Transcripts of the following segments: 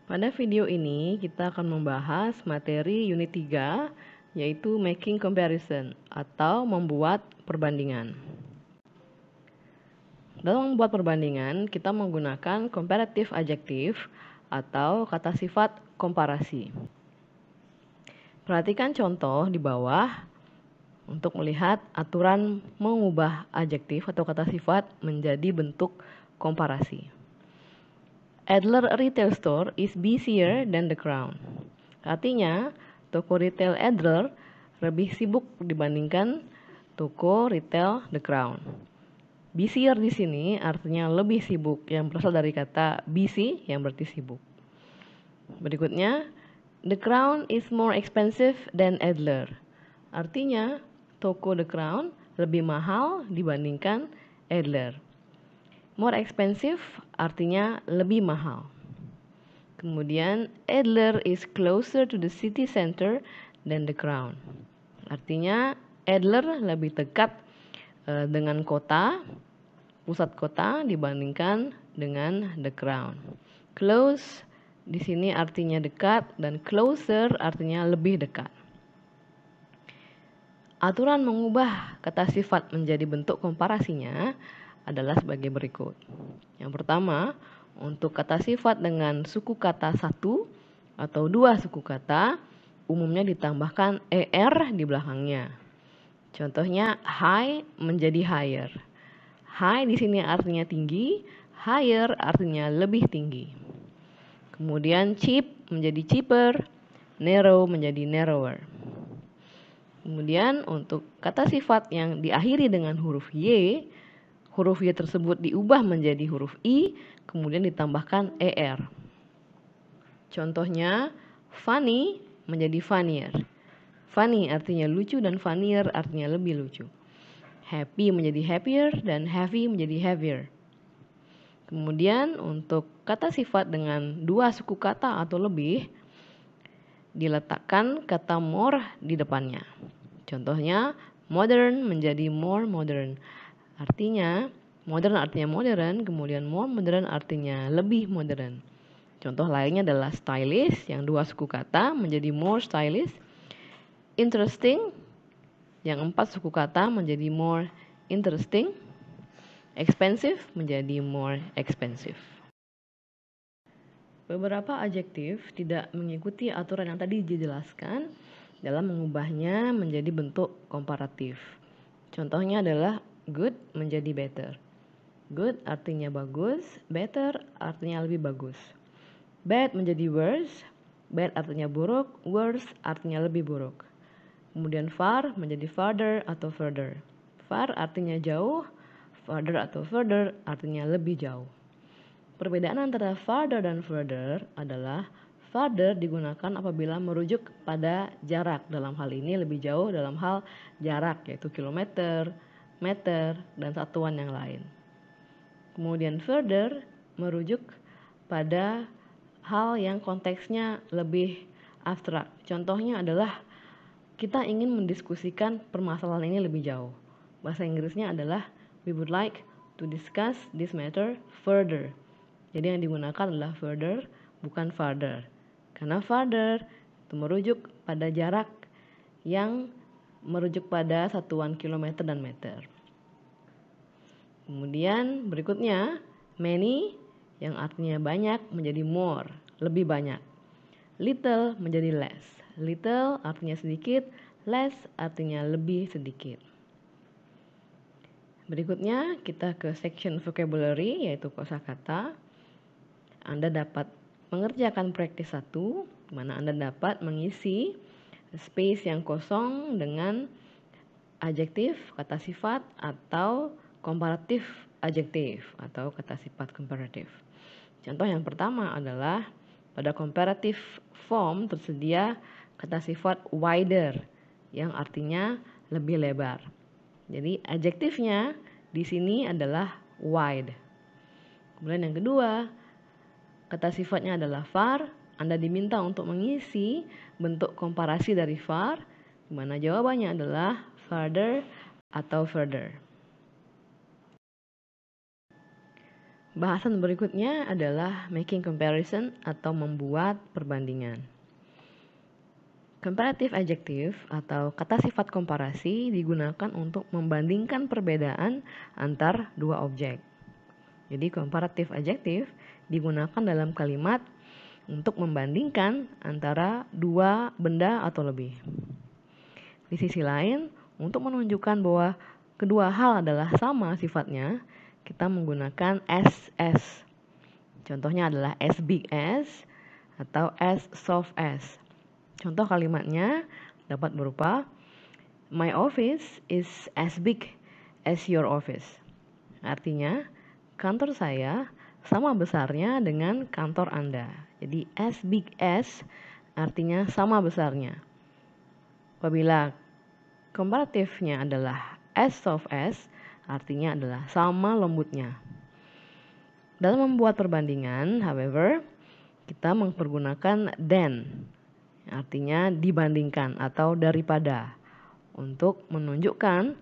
Pada video ini kita akan membahas materi unit 3 yaitu making comparison atau membuat perbandingan. Dalam membuat perbandingan kita menggunakan comparative adjective atau kata sifat komparasi. Perhatikan contoh di bawah untuk melihat aturan mengubah adjektif atau kata sifat menjadi bentuk komparasi. Adler retail store is busier than the Crown. Artinya, toko retail Adler lebih sibuk dibandingkan toko retail The Crown. Busier di sini artinya lebih sibuk, yang berasal dari kata busy yang berarti sibuk. Berikutnya, The Crown is more expensive than Adler. Artinya, toko The Crown lebih mahal dibandingkan Adler. More expensive artinya lebih mahal. Kemudian, Adler is closer to the city center than the Crown. Artinya, Adler lebih dekat dengan kota, pusat kota dibandingkan dengan the Crown. Close di sini artinya dekat dan closer artinya lebih dekat. Aturan mengubah kata sifat menjadi bentuk komparasinya adalah sebagai berikut. Yang pertama, untuk kata sifat dengan suku kata satu atau dua suku kata, umumnya ditambahkan er di belakangnya. Contohnya, high menjadi higher. High di sini artinya tinggi, higher artinya lebih tinggi. Kemudian cheap menjadi cheaper, narrow menjadi narrower. Kemudian untuk kata sifat yang diakhiri dengan huruf Y tersebut diubah menjadi huruf I, kemudian ditambahkan er. Contohnya, funny menjadi funnier. Funny artinya lucu dan funnier artinya lebih lucu. Happy menjadi happier dan heavy menjadi heavier. Kemudian untuk kata sifat dengan dua suku kata atau lebih, diletakkan kata more di depannya. Contohnya, modern menjadi more modern. Artinya, modern artinya modern, kemudian more modern artinya lebih modern. Contoh lainnya adalah stylish, yang dua suku kata menjadi more stylish. Interesting, yang empat suku kata menjadi more interesting. Expensive menjadi more expensive. Beberapa adjektif tidak mengikuti aturan yang tadi dijelaskan dalam mengubahnya menjadi bentuk komparatif. Contohnya adalah good menjadi better. Good artinya bagus, better artinya lebih bagus. Bad menjadi worse, bad artinya buruk, worse artinya lebih buruk. Kemudian far menjadi farther atau further. Far artinya jauh, farther atau further artinya lebih jauh. Perbedaan antara farther dan further adalah farther digunakan apabila merujuk pada jarak. Dalam hal ini lebih jauh dalam hal jarak, yaitu kilometer, meter, dan satuan yang lain. Kemudian further merujuk pada hal yang konteksnya lebih abstrak. Contohnya adalah kita ingin mendiskusikan permasalahan ini lebih jauh. Bahasa Inggrisnya adalah we would like to discuss this matter further. Jadi yang digunakan adalah further, bukan farther. Karena farther itu merujuk pada jarak yang merujuk pada satuan kilometer dan meter. Kemudian berikutnya, many yang artinya banyak menjadi more, lebih banyak. Little menjadi less. Little artinya sedikit, less artinya lebih sedikit. Berikutnya kita ke section vocabulary, yaitu kosakata. Anda dapat mengerjakan praktis 1, di mana Anda dapat mengisi space yang kosong dengan adjektif, kata sifat, atau komparatif adjektif, atau kata sifat komparatif. Contoh yang pertama adalah pada comparative form tersedia kata sifat wider, yang artinya lebih lebar. Jadi adjektifnya di sini adalah wide. Kemudian yang kedua, kata sifatnya adalah far. Anda diminta untuk mengisi bentuk komparasi dari far, di mana jawabannya adalah farther atau further. Bahasan berikutnya adalah making comparison atau membuat perbandingan. Comparative adjective atau kata sifat komparasi digunakan untuk membandingkan perbedaan antar dua objek. Jadi comparative adjective digunakan dalam kalimat untuk membandingkan antara dua benda atau lebih. Di sisi lain, untuk menunjukkan bahwa kedua hal adalah sama sifatnya, kita menggunakan as. Contohnya adalah as big as atau as soft as. Contoh kalimatnya dapat berupa my office is as big as your office. Artinya, kantor saya sama besarnya dengan kantor Anda. Jadi as big as artinya sama besarnya. Apabila komparatifnya adalah as soft as, artinya adalah sama lembutnya. Dalam membuat perbandingan, however, kita mempergunakan than, artinya dibandingkan atau daripada, untuk menunjukkan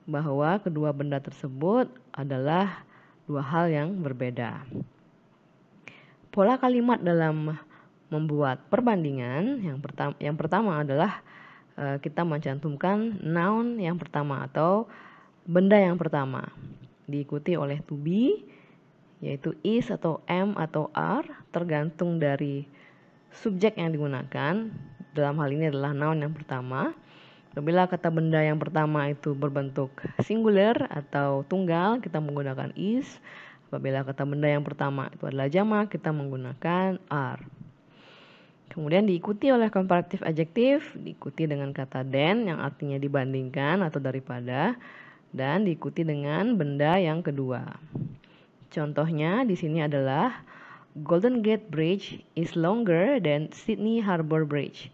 bahwa kedua benda tersebut adalah dua hal yang berbeda. Pola kalimat dalam membuat perbandingan yang pertama adalah kita mencantumkan noun yang pertama atau benda yang pertama, diikuti oleh to be, yaitu is atau am atau are, tergantung dari subjek yang digunakan. Dalam hal ini adalah noun yang pertama. Apabila kata benda yang pertama itu berbentuk singular atau tunggal, kita menggunakan is. Apabila kata benda yang pertama itu adalah jamak, kita menggunakan are. Kemudian diikuti oleh comparative adjective, diikuti dengan kata than yang artinya dibandingkan atau daripada, dan diikuti dengan benda yang kedua. Contohnya di sini adalah Golden Gate Bridge is longer than Sydney Harbour Bridge.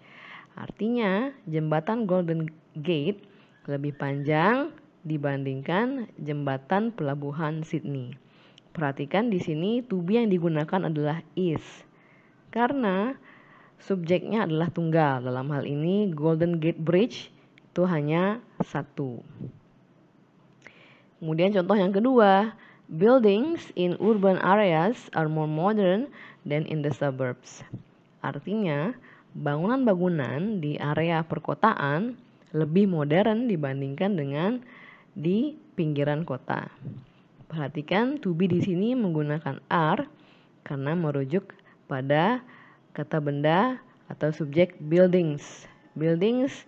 Artinya, jembatan Golden Gate lebih panjang dibandingkan jembatan pelabuhan Sydney. Perhatikan di sini to be yang digunakan adalah is. Karena subjeknya adalah tunggal. Dalam hal ini Golden Gate Bridge itu hanya satu. Kemudian contoh yang kedua, buildings in urban areas are more modern than in the suburbs. Artinya, bangunan-bangunan di area perkotaan lebih modern dibandingkan dengan di pinggiran kota. Perhatikan to be di sini menggunakan are karena merujuk pada kata benda atau subjek buildings. Buildings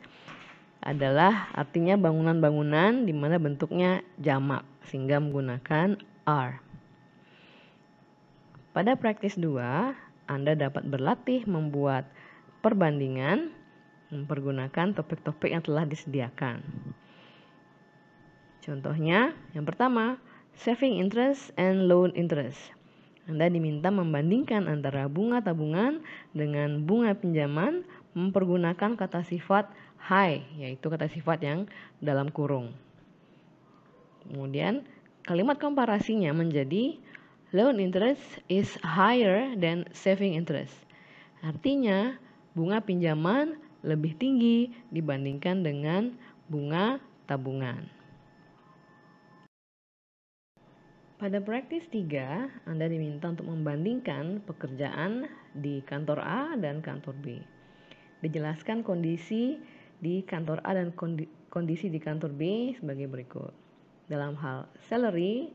adalah artinya bangunan-bangunan di mana bentuknya jamak sehingga menggunakan are. Pada praktis 2, Anda dapat berlatih membuat perbandingan mempergunakan topik-topik yang telah disediakan. Contohnya, yang pertama, saving interest and loan interest. Anda diminta membandingkan antara bunga tabungan dengan bunga pinjaman mempergunakan kata sifat high, yaitu kata sifat yang dalam kurung. Kemudian, kalimat komparasinya menjadi loan interest is higher than saving interest. Artinya, bunga pinjaman lebih tinggi dibandingkan dengan bunga tabungan. Pada praktis 3, Anda diminta untuk membandingkan pekerjaan di kantor A dan kantor B. Dijelaskan kondisi di kantor A dan kondisi di kantor B sebagai berikut. Dalam hal salary,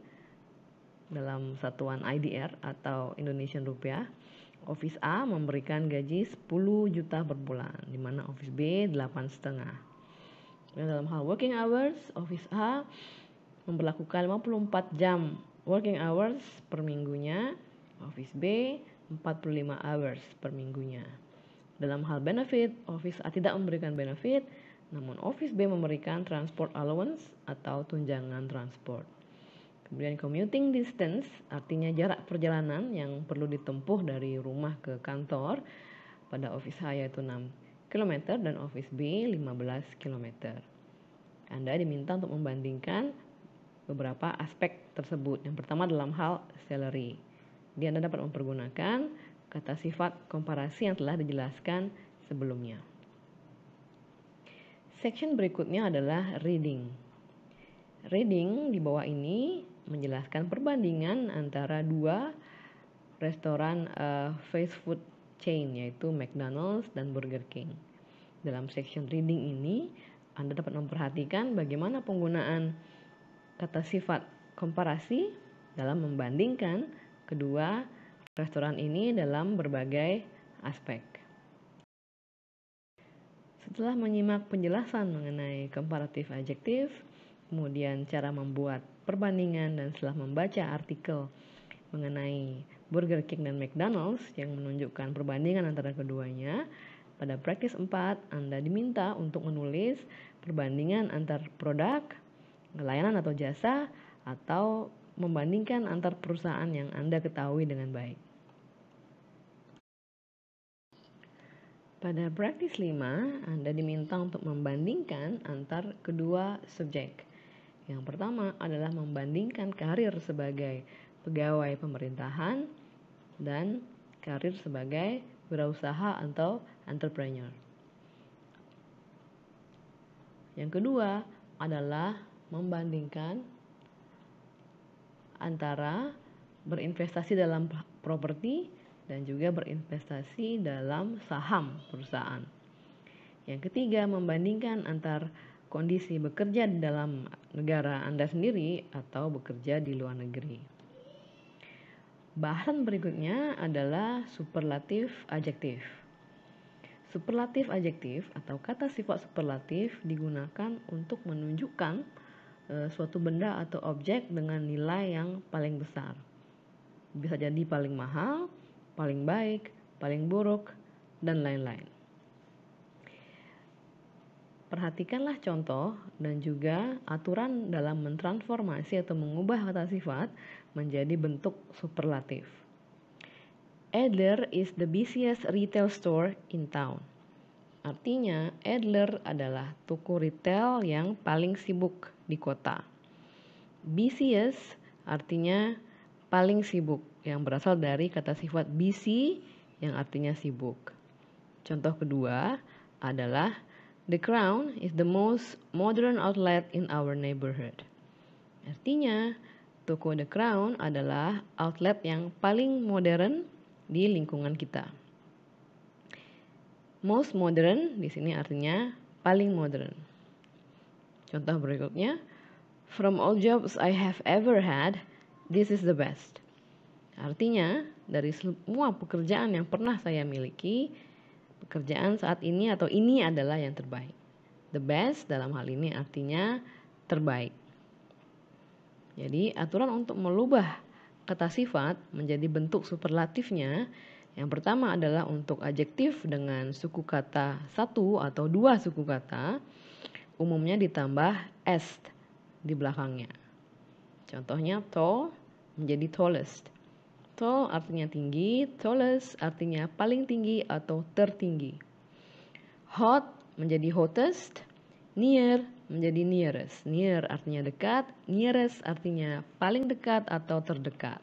dalam satuan IDR atau Indonesian Rupiah, Office A memberikan gaji 10 juta per bulan, di mana Office B 8,5. Dalam hal working hours, Office A memperlakukan 54 jam working hours per minggunya, Office B 45 hours per minggunya. Dalam hal benefit, Office A tidak memberikan benefit, namun Office B memberikan transport allowance atau tunjangan transport. Kemudian commuting distance, artinya jarak perjalanan yang perlu ditempuh dari rumah ke kantor, pada Office A yaitu 6 km dan Office B 15 km. Anda diminta untuk membandingkan beberapa aspek tersebut. Yang pertama dalam hal salary. Jadi Anda dapat mempergunakan kata sifat komparasi yang telah dijelaskan sebelumnya. Section berikutnya adalah reading. Reading di bawah ini menjelaskan perbandingan antara dua restoran fast food chain, yaitu McDonald's dan Burger King. Dalam section reading ini, Anda dapat memperhatikan bagaimana penggunaan kata sifat komparasi dalam membandingkan kedua restoran ini dalam berbagai aspek. Setelah menyimak penjelasan mengenai comparative adjective, kemudian cara membuat perbandingan, dan setelah membaca artikel mengenai Burger King dan McDonald's yang menunjukkan perbandingan antara keduanya, pada praktis 4 Anda diminta untuk menulis perbandingan antar produk, layanan atau jasa, atau membandingkan antar perusahaan yang Anda ketahui dengan baik. Pada praktis 5, Anda diminta untuk membandingkan antar kedua subjek. Yang pertama adalah membandingkan karir sebagai pegawai pemerintahan dan karir sebagai wirausaha atau entrepreneur. Yang kedua adalah membandingkan antara berinvestasi dalam properti dan juga berinvestasi dalam saham perusahaan. Yang ketiga, membandingkan antar kondisi bekerja di dalam negara Anda sendiri atau bekerja di luar negeri. Bahasan berikutnya adalah superlatif adjektif. Superlatif adjektif atau kata sifat superlatif digunakan untuk menunjukkan suatu benda atau objek dengan nilai yang paling besar. Bisa jadi paling mahal, paling baik, paling buruk, dan lain-lain. Perhatikanlah contoh dan juga aturan dalam mentransformasi atau mengubah kata sifat menjadi bentuk superlatif. Adler is the busiest retail store in town. Artinya, Adler adalah toko retail yang paling sibuk di kota. Busiest artinya paling sibuk, yang berasal dari kata sifat busy yang artinya sibuk. Contoh kedua adalah The Crown is the most modern outlet in our neighborhood. Artinya, toko The Crown adalah outlet yang paling modern di lingkungan kita. Most modern di sini artinya paling modern. Contoh berikutnya, From all jobs I have ever had, this is the best. Artinya, dari semua pekerjaan yang pernah saya miliki, pekerjaan saat ini atau ini adalah yang terbaik. The best dalam hal ini artinya terbaik. Jadi, aturan untuk merubah kata sifat menjadi bentuk superlatifnya, yang pertama adalah untuk adjektif dengan suku kata satu atau dua suku kata, umumnya ditambah est di belakangnya. Contohnya, tall menjadi tallest. Tall artinya tinggi, tallest artinya paling tinggi atau tertinggi. Hot menjadi hottest, near menjadi nearest. Near artinya dekat, nearest artinya paling dekat atau terdekat.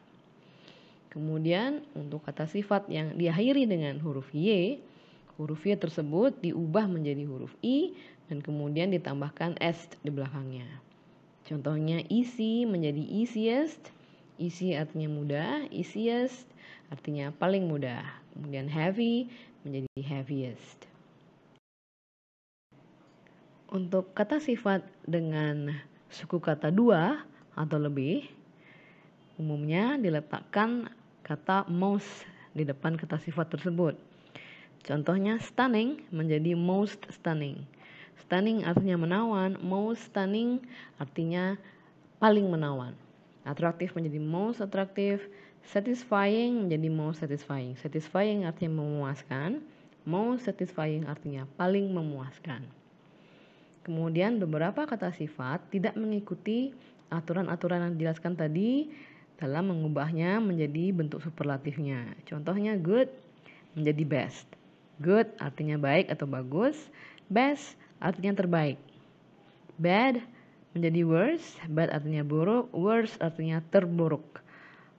Kemudian untuk kata sifat yang diakhiri dengan huruf Y, huruf Y tersebut diubah menjadi huruf I dan kemudian ditambahkan est di belakangnya. Contohnya easy menjadi easiest. Easy artinya mudah, easiest artinya paling mudah. Kemudian heavy menjadi heaviest. Untuk kata sifat dengan suku kata dua atau lebih, umumnya diletakkan kata most di depan kata sifat tersebut. Contohnya stunning menjadi most stunning. Stunning artinya menawan, most stunning artinya paling menawan. Atraktif menjadi most atraktif, satisfying menjadi most satisfying. Satisfying artinya memuaskan, most satisfying artinya paling memuaskan. Kemudian beberapa kata sifat tidak mengikuti aturan-aturan yang dijelaskan tadi dalam mengubahnya menjadi bentuk superlatifnya. Contohnya good menjadi best. Good artinya baik atau bagus, best artinya terbaik. Bad menjadi worse, bad artinya buruk, worse artinya terburuk.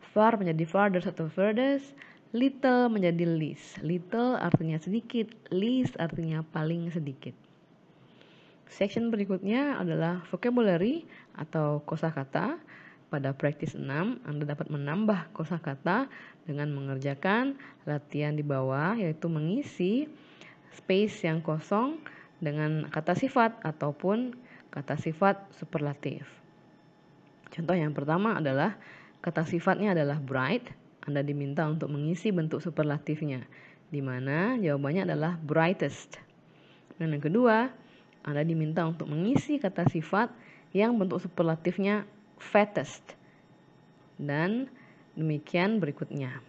Far menjadi farthest atau furthest, little menjadi least. Little artinya sedikit, least artinya paling sedikit. Section berikutnya adalah vocabulary atau kosakata. pada praktis 6, Anda dapat menambah kosakata dengan mengerjakan latihan di bawah, yaitu mengisi space yang kosong dengan kata sifat ataupun kata sifat superlatif. Contoh yang pertama adalah kata sifatnya adalah bright. Anda diminta untuk mengisi bentuk superlatifnya, di mana jawabannya adalah brightest. Dan yang kedua, Anda diminta untuk mengisi kata sifat yang bentuk superlatifnya fattest. Dan demikian berikutnya.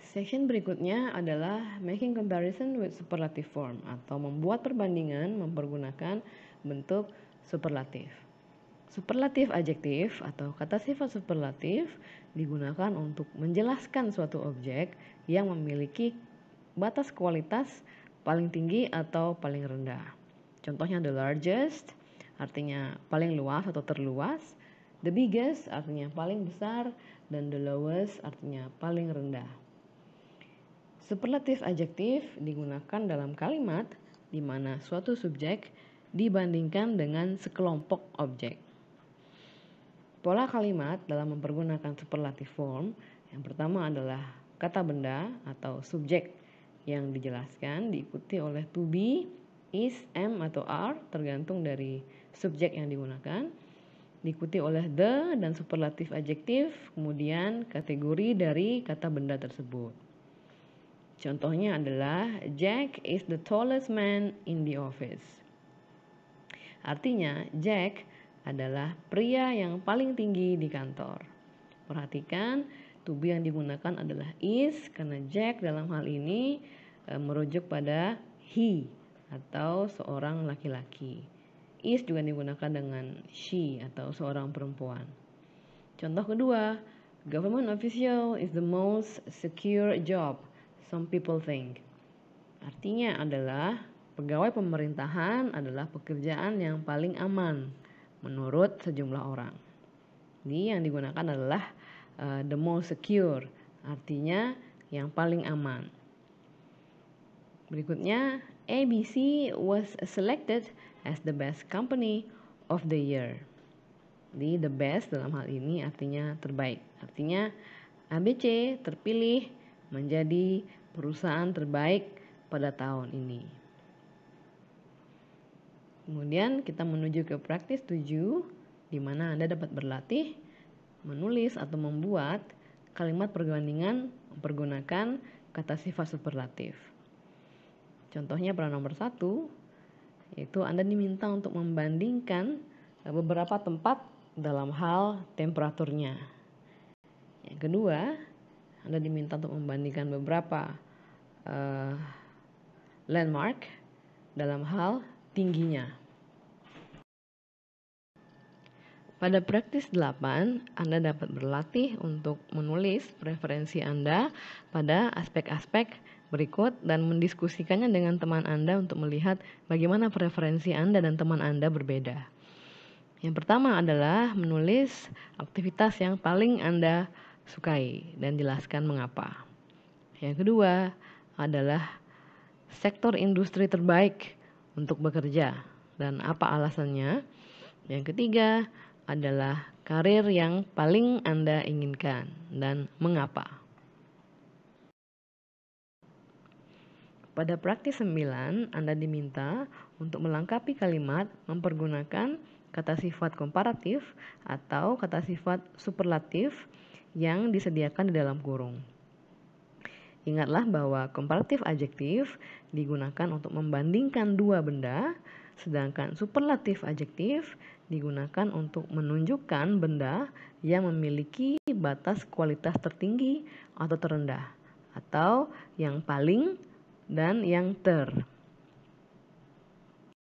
Section berikutnya adalah making comparison with superlative form atau membuat perbandingan mempergunakan bentuk superlatif. Superlatif adjektif atau kata sifat superlatif digunakan untuk menjelaskan suatu objek yang memiliki batas kualitas paling tinggi atau paling rendah. Contohnya the largest artinya paling luas atau terluas, the biggest artinya paling besar, dan the lowest artinya paling rendah. Superlatif adjektif digunakan dalam kalimat di mana suatu subjek dibandingkan dengan sekelompok objek. Pola kalimat dalam mempergunakan superlative form yang pertama adalah kata benda atau subjek yang dijelaskan diikuti oleh to be, is, am, atau are tergantung dari subjek yang digunakan, diikuti oleh the dan superlatif adjektif, kemudian kategori dari kata benda tersebut. Contohnya adalah Jack is the tallest man in the office. Artinya Jack adalah pria yang paling tinggi di kantor. Perhatikan to be yang digunakan adalah is karena Jack dalam hal ini merujuk pada he atau seorang laki-laki. Is juga digunakan dengan she atau seorang perempuan. Contoh kedua, government official is the most secure job, some people think. Artinya adalah pegawai pemerintahan adalah pekerjaan yang paling aman menurut sejumlah orang. Ini yang digunakan adalah the most secure, artinya yang paling aman. Berikutnya, ABC was selected as the best company of the year. Jadi the best dalam hal ini artinya terbaik. Artinya ABC terpilih menjadi perusahaan terbaik pada tahun ini. Kemudian kita menuju ke praktis 7 di mana Anda dapat berlatih menulis atau membuat kalimat perbandingan mempergunakan kata sifat superlatif. Contohnya pada nomor 1 yaitu Anda diminta untuk membandingkan beberapa tempat dalam hal temperaturnya. Yang kedua, Anda diminta untuk membandingkan beberapa landmark dalam hal tingginya. Pada praktis 8, Anda dapat berlatih untuk menulis preferensi Anda pada aspek-aspek berikut dan mendiskusikannya dengan teman Anda untuk melihat bagaimana preferensi Anda dan teman Anda berbeda. Yang pertama adalah menulis aktivitas yang paling Anda sukai dan jelaskan mengapa. Yang kedua adalah sektor industri terbaik untuk bekerja dan apa alasannya. Yang ketiga adalah karir yang paling Anda inginkan dan mengapa. Pada praktis 9, Anda diminta untuk melengkapi kalimat mempergunakan kata sifat komparatif atau kata sifat superlatif yang disediakan di dalam kurung. Ingatlah bahwa komparatif adjektif digunakan untuk membandingkan dua benda, sedangkan superlatif adjektif digunakan untuk menunjukkan benda yang memiliki batas kualitas tertinggi atau terendah, atau yang paling dan yang ter.